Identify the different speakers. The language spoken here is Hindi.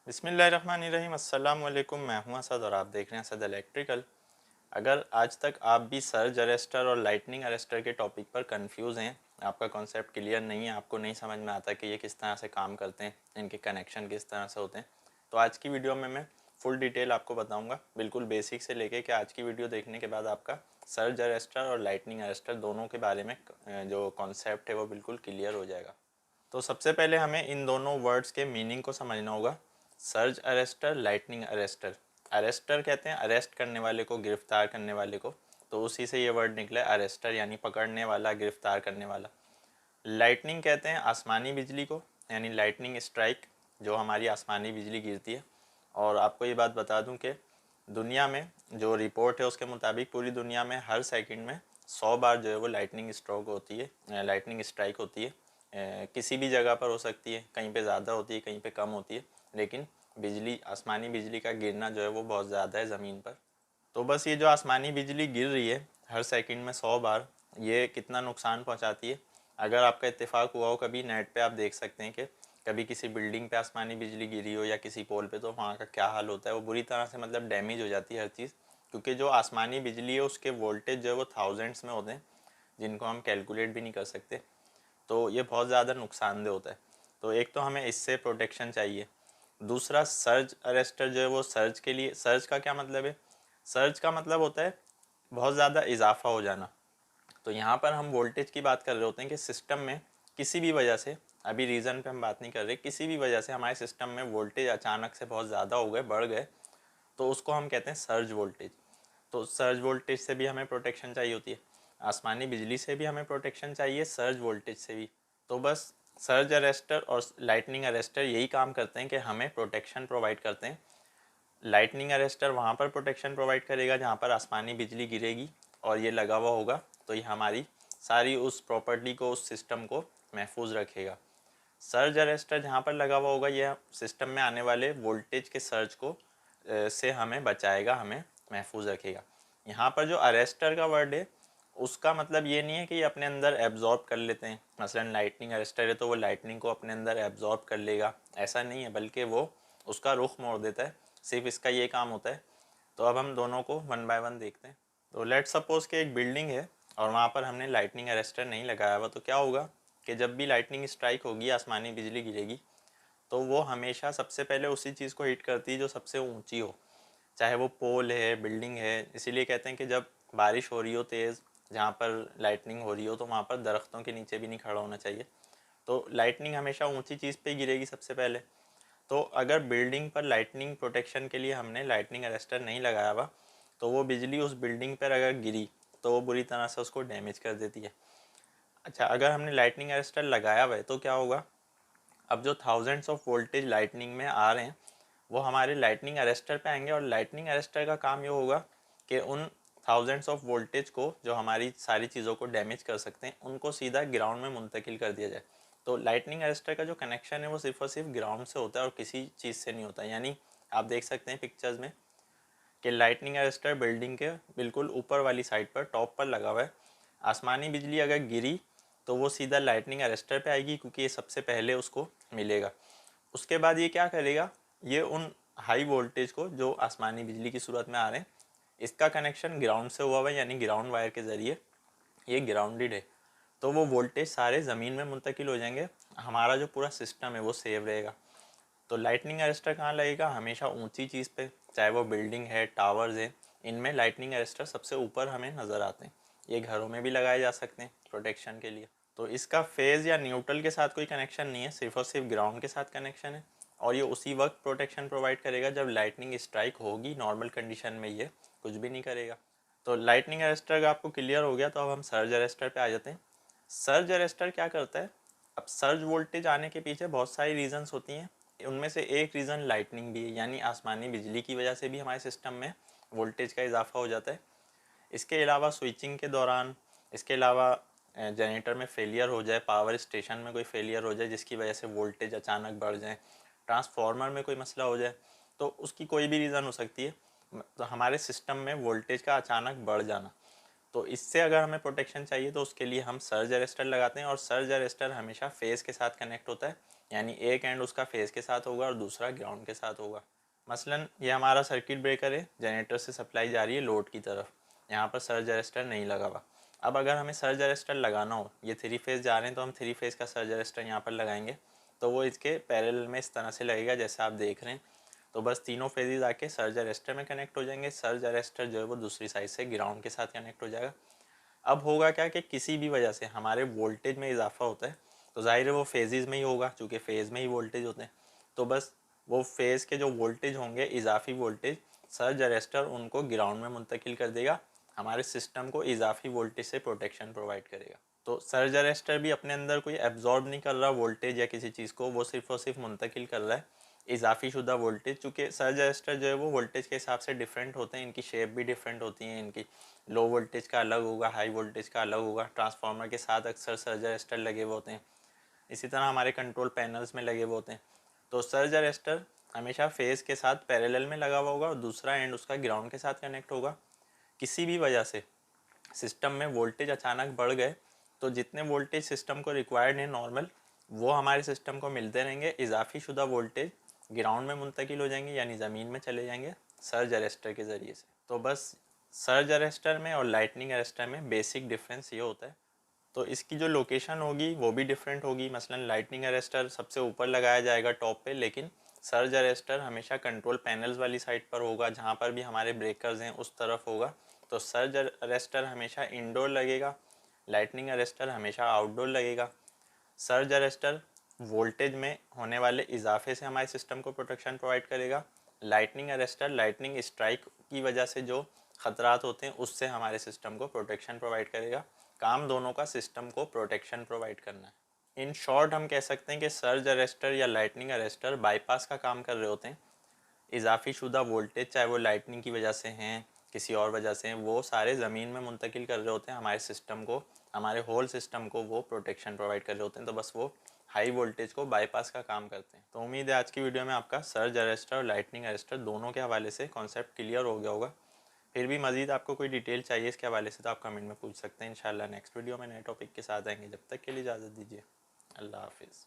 Speaker 1: बिस्मिल्लाहिर्रहमानिर्रहीम अस्सलाम वालेकुम। मैं हूं असद और आप देख रहे हैं असद इलेक्ट्रिकल। अगर आज तक आप भी सर्ज अरेस्टर और लाइटनिंग अरेस्टर के टॉपिक पर कंफ्यूज हैं, आपका कॉन्सेप्ट क्लियर नहीं है, आपको नहीं समझ में आता कि ये किस तरह से काम करते हैं, इनके कनेक्शन किस तरह से होते हैं, तो आज की वीडियो में मैं फुल डिटेल आपको बताऊंगा, बिल्कुल बेसिक से लेके कि आज की वीडियो देखने के बाद आपका सर्ज अरेस्टर और लाइटनिंग अरेस्टर दोनों के बारे में जो कॉन्सेप्ट है वो बिल्कुल क्लियर हो जाएगा। तो सबसे पहले हमें इन दोनों वर्ड्स के मीनिंग को समझना होगा। Surge arrester, lightning arrester. Arrester कहते हैं अरेस्ट करने वाले को, गिरफ्तार करने वाले को, तो उसी से ये वर्ड निकला है अरेस्टर, यानी पकड़ने वाला, गिरफ्तार करने वाला। लाइटनिंग कहते हैं आसमानी बिजली को, यानी लाइटनिंग स्ट्राइक, जो हमारी आसमानी बिजली गिरती है। और आपको ये बात बता दूं कि दुनिया में जो रिपोर्ट है उसके मुताबिक पूरी दुनिया में हर सेकंड में 100 बार जो है वो लाइटनिंग स्ट्रोक होती है, लाइटनिंग स्ट्राइक होती है। किसी भी जगह पर हो सकती है, कहीं पे ज़्यादा होती है, कहीं पे कम होती है, लेकिन बिजली, आसमानी बिजली का गिरना जो है वो बहुत ज़्यादा है ज़मीन पर। तो बस ये जो आसमानी बिजली गिर रही है हर सेकंड में 100 बार, ये कितना नुकसान पहुंचाती है। अगर आपका इत्तेफाक हुआ हो कभी, नेट पे आप देख सकते हैं कि कभी किसी बिल्डिंग पे आसमानी बिजली गिरी हो या किसी पोल पे, तो वहाँ का क्या हाल होता है। वो बुरी तरह से मतलब डैमेज हो जाती है हर चीज़, क्योंकि जो आसमानी बिजली है उसके वोल्टेज जो है वो थाउजेंड्स में होते हैं, जिनको हम कैलकुलेट भी नहीं कर सकते। तो ये बहुत ज़्यादा नुकसानदेह होता है। तो एक तो हमें इससे प्रोटेक्शन चाहिए। दूसरा, सर्ज अरेस्टर जो है वो सर्ज के लिए, सर्ज का क्या मतलब है? सर्ज का मतलब होता है बहुत ज़्यादा इजाफा हो जाना। तो यहाँ पर हम वोल्टेज की बात कर रहे होते हैं कि सिस्टम में किसी भी वजह से, अभी रीज़न पे हम बात नहीं कर रहे, किसी भी वजह से हमारे सिस्टम में वोल्टेज अचानक से बहुत ज़्यादा हो गए, बढ़ गए, तो उसको हम कहते हैं सर्ज वोल्टेज। तो सर्ज वोल्टेज से भी हमें प्रोटेक्शन चाहिए होती है, आसमानी बिजली से भी हमें प्रोटेक्शन चाहिए, सर्ज वोल्टेज से भी। तो बस सर्ज अरेस्टर और लाइटनिंग अरेस्टर यही काम करते हैं कि हमें प्रोटेक्शन प्रोवाइड करते हैं। लाइटनिंग अरेस्टर वहाँ पर प्रोटेक्शन प्रोवाइड करेगा जहाँ पर आसमानी बिजली गिरेगी और ये लगा हुआ होगा, तो ये हमारी सारी उस प्रॉपर्टी को, उस सिस्टम को महफूज रखेगा। सर्ज अरेस्टर जहाँ पर लगा हुआ होगा ये सिस्टम में आने वाले वोल्टेज के सर्ज को से हमें बचाएगा, हमें महफूज रखेगा। यहाँ पर जो अरेस्टर का वर्ड है उसका मतलब ये नहीं है कि ये अपने अंदर एब्जॉर्ब कर लेते हैं, मसलन लाइटनिंग अरेस्टर है तो वो लाइटनिंग को अपने अंदर एब्जॉर्ब कर लेगा, ऐसा नहीं है, बल्कि वो उसका रुख मोड़ देता है, सिर्फ इसका ये काम होता है। तो अब हम दोनों को वन बाय वन देखते हैं। तो लेट सपोज कि एक बिल्डिंग है और वहाँ पर हमने लाइटनिंग अरेस्टर नहीं लगाया हुआ, तो क्या होगा कि जब भी लाइटनिंग स्ट्राइक होगी, आसमानी बिजली गिरेगी, तो वो हमेशा सबसे पहले उसी चीज़ को हिट करती है जो सबसे ऊंची हो, चाहे वो पोल है, बिल्डिंग है। इसीलिए कहते हैं कि जब बारिश हो रही हो तेज़, जहाँ पर लाइटनिंग हो रही हो, तो वहाँ पर दरख्तों के नीचे भी नहीं खड़ा होना चाहिए। तो लाइटनिंग हमेशा ऊंची चीज़ पे गिरेगी सबसे पहले। तो अगर बिल्डिंग पर लाइटनिंग प्रोटेक्शन के लिए हमने लाइटनिंग अरेस्टर नहीं लगाया हुआ, तो वो बिजली उस बिल्डिंग पर अगर गिरी तो वो बुरी तरह से उसको डैमेज कर देती है। अच्छा, अगर हमने लाइटनिंग अरेस्टर लगाया हुआ है तो क्या होगा, अब जो थाउजेंड्स ऑफ वोल्टेज लाइटनिंग में आ रहे हैं वो हमारे लाइटनिंग अरेस्टर पे आएंगे, और लाइटनिंग अरेस्टर का काम ये होगा कि उन थाउजेंड्स ऑफ वोल्टेज को, जो हमारी सारी चीज़ों को डैमेज कर सकते हैं, उनको सीधा ग्राउंड में मुंतकिल कर दिया जाए। तो लाइटनिंग अरेस्टर का जो कनेक्शन है वो सिर्फ और सिर्फ ग्राउंड से होता है और किसी चीज़ से नहीं होता। यानी आप देख सकते हैं पिक्चर्स में कि लाइटनिंग अरेस्टर बिल्डिंग के बिल्कुल ऊपर वाली साइड पर, टॉप पर लगा हुआ है। आसमानी बिजली अगर गिरी तो वो सीधा लाइटनिंग अरेस्टर पे आएगी, क्योंकि ये सबसे पहले उसको मिलेगा। उसके बाद ये क्या करेगा, ये उन हाई वोल्टेज को जो आसमानी बिजली की सूरत में आ रहे हैं, इसका कनेक्शन ग्राउंड से हुआ हुआ है, यानी ग्राउंड वायर के ज़रिए ये ग्राउंडेड है, तो वो वोल्टेज सारे ज़मीन में मुंतकिल हो जाएंगे, हमारा जो पूरा सिस्टम है वो सेव रहेगा। तो लाइटनिंग अरेस्टर कहाँ लगेगा, हमेशा ऊंची चीज़ पे, चाहे वो बिल्डिंग है, टावर्स है, इनमें लाइटनिंग अरेस्टर सबसे ऊपर हमें नज़र आते हैं। ये घरों में भी लगाए जा सकते हैं प्रोटेक्शन के लिए। तो इसका फेज़ या न्यूट्रल के साथ कोई कनेक्शन नहीं है, सिर्फ और सिर्फ ग्राउंड के साथ कनेक्शन है, और ये उसी वक्त प्रोटेक्शन प्रोवाइड करेगा जब लाइटनिंग स्ट्राइक होगी। नॉर्मल कंडीशन में ये कुछ भी नहीं करेगा। तो लाइटनिंग अरेस्टर अगर आपको क्लियर हो गया, तो अब हम सर्ज अरेस्टर पे आ जाते हैं। सर्ज अरेस्टर क्या करता है, अब सर्ज वोल्टेज आने के पीछे बहुत सारी रीजंस होती हैं, उनमें से एक रीज़न लाइटनिंग भी है, यानी आसमानी बिजली की वजह से भी हमारे सिस्टम में वोल्टेज का इजाफा हो जाता है। इसके अलावा स्विचिंग के दौरान, इसके अलावा जनरेटर में फेलियर हो जाए, पावर स्टेशन में कोई फेलियर हो जाए जिसकी वजह से वोल्टेज अचानक बढ़ जाए, ट्रांसफार्मर में कोई मसला हो जाए, तो उसकी कोई भी रीज़न हो सकती है, तो हमारे सिस्टम में वोल्टेज का अचानक बढ़ जाना। तो इससे अगर हमें प्रोटेक्शन चाहिए तो उसके लिए हम सर्ज अरेस्टर लगाते हैं, और सर्ज अरेस्टर हमेशा फेज़ के साथ कनेक्ट होता है, यानी एक एंड उसका फेज़ के साथ होगा और दूसरा ग्राउंड के साथ होगा। मसलन ये हमारा सर्किट ब्रेकर है, जनरेटर से सप्लाई जा रही है लोड की तरफ, यहाँ पर सर्ज अरेस्टर नहीं लगा हुआ। अब अगर हमें सर्ज अरेस्टर लगाना हो, ये 3 फेज़ जा रहे हैं तो हम 3 फेज़ का सर्ज अरेस्टर यहाँ पर लगाएंगे, तो वो इसके पैरेलल में इस तरह से लगेगा जैसे आप देख रहे हैं। तो बस तीनों फेजेस आके सर्ज अरेस्टर में कनेक्ट हो जाएंगे, सर्ज अरेस्टर जो है वो दूसरी साइड से ग्राउंड के साथ कनेक्ट हो जाएगा। अब होगा क्या कि किसी भी वजह से हमारे वोल्टेज में इजाफा होता है, तो जाहिर है वो फेजेस में ही होगा, चूँकि फेज़ में ही वोल्टेज होते हैं। तो बस वो फेज़ के जो वोल्टेज होंगे, इजाफी वोल्टेज, सर्ज अरेस्टर उनको ग्राउंड में मुंतकिल कर देगा, हमारे सिस्टम को इजाफी वोल्टेज से प्रोटेक्शन प्रोवाइड करेगा। तो सर्ज अरेस्टर भी अपने अंदर कोई एब्जॉर्ब नहीं कर रहा वोल्टेज या किसी चीज़ को, वो सिर्फ और सिर्फ मुंतकिल कर रहा है इजाफी शुदा वोल्टेज। चूँकि सर्ज अरेस्टर जो है वो वोल्टेज के हिसाब से डिफरेंट होते हैं, इनकी शेप भी डिफरेंट होती है, इनकी लो वोल्टेज का अलग होगा, हाई वोल्टेज का अलग होगा। ट्रांसफार्मर के साथ अक्सर सर्ज अरेस्टर लगे हुए होते हैं, इसी तरह हमारे कंट्रोल पैनल्स में लगे हुए होते हैं। तो सर्ज अरेस्टर हमेशा फेज़ के साथ पैरेलल में लगा हुआ होगा और दूसरा एंड उसका ग्राउंड के साथ कनेक्ट होगा। किसी भी वजह से सिस्टम में वोल्टेज अचानक बढ़ गए तो जितने वोल्टेज सिस्टम को रिक्वायर्ड है नॉर्मल, वो हमारे सिस्टम को मिलते रहेंगे, इजाफी शुदा वोल्टेज ग्राउंड में मुंतकिल हो जाएंगे यानी ज़मीन में चले जाएंगे सर्ज अरेस्टर के ज़रिए से। तो बस सर्ज अरेस्टर में और लाइटनिंग अरेस्टर में बेसिक डिफरेंस ये होता है। तो इसकी जो लोकेशन होगी वो भी डिफरेंट होगी। मसलन लाइटनिंग अरेस्टर सबसे ऊपर लगाया जाएगा टॉप पे, लेकिन सर्ज अरेस्टर हमेशा कंट्रोल पैनल्स वाली साइड पर होगा, जहाँ पर भी हमारे ब्रेकर्स हैं उस तरफ होगा। तो सर्ज अरेस्टर हमेशा इंडोर लगेगा, लाइटनिंग अरेस्टर हमेशा आउटडोर लगेगा। सर्ज अरेस्टर वोल्टेज में होने वाले इजाफे से हमारे सिस्टम को प्रोटेक्शन प्रोवाइड करेगा। लाइटनिंग अरेस्टर लाइटनिंग स्ट्राइक की वजह से जो ख़तरात होते हैं उससे हमारे सिस्टम को प्रोटेक्शन प्रोवाइड करेगा। काम दोनों का सिस्टम को प्रोटेक्शन प्रोवाइड करना है। इन शॉर्ट हम कह सकते हैं कि सर्ज अरेस्टर या लाइटनिंग अरेस्टर बाईपास का काम कर रहे होते हैं। इजाफी शुदा वोल्टेज चाहे वो लाइटनिंग की वजह से हैं, किसी और वजह से हैं, वो सारे ज़मीन में मुंतकिल कर रहे होते हैं हमारे सिस्टम को, हमारे होल सिस्टम को वो प्रोटेक्शन प्रोवाइड कर रहे होते हैं। तो बस वो हाई वोल्टेज को बाईपास का काम करते हैं। तो उम्मीद है आज की वीडियो में आपका सर्ज अरेस्टर और लाइटनिंग अरेस्टर दोनों के हवाले से कॉन्सेप्ट क्लियर हो गया होगा। फिर भी मज़ीद आपको कोई डिटेल चाहिए इसके हवाले से तो आप कमेंट में पूछ सकते हैं। इंशाल्लाह नेक्स्ट वीडियो में नए टॉपिक के साथ आएंगे। जब तक के लिए इजाज़त दीजिए, अल्लाह हाफिज़।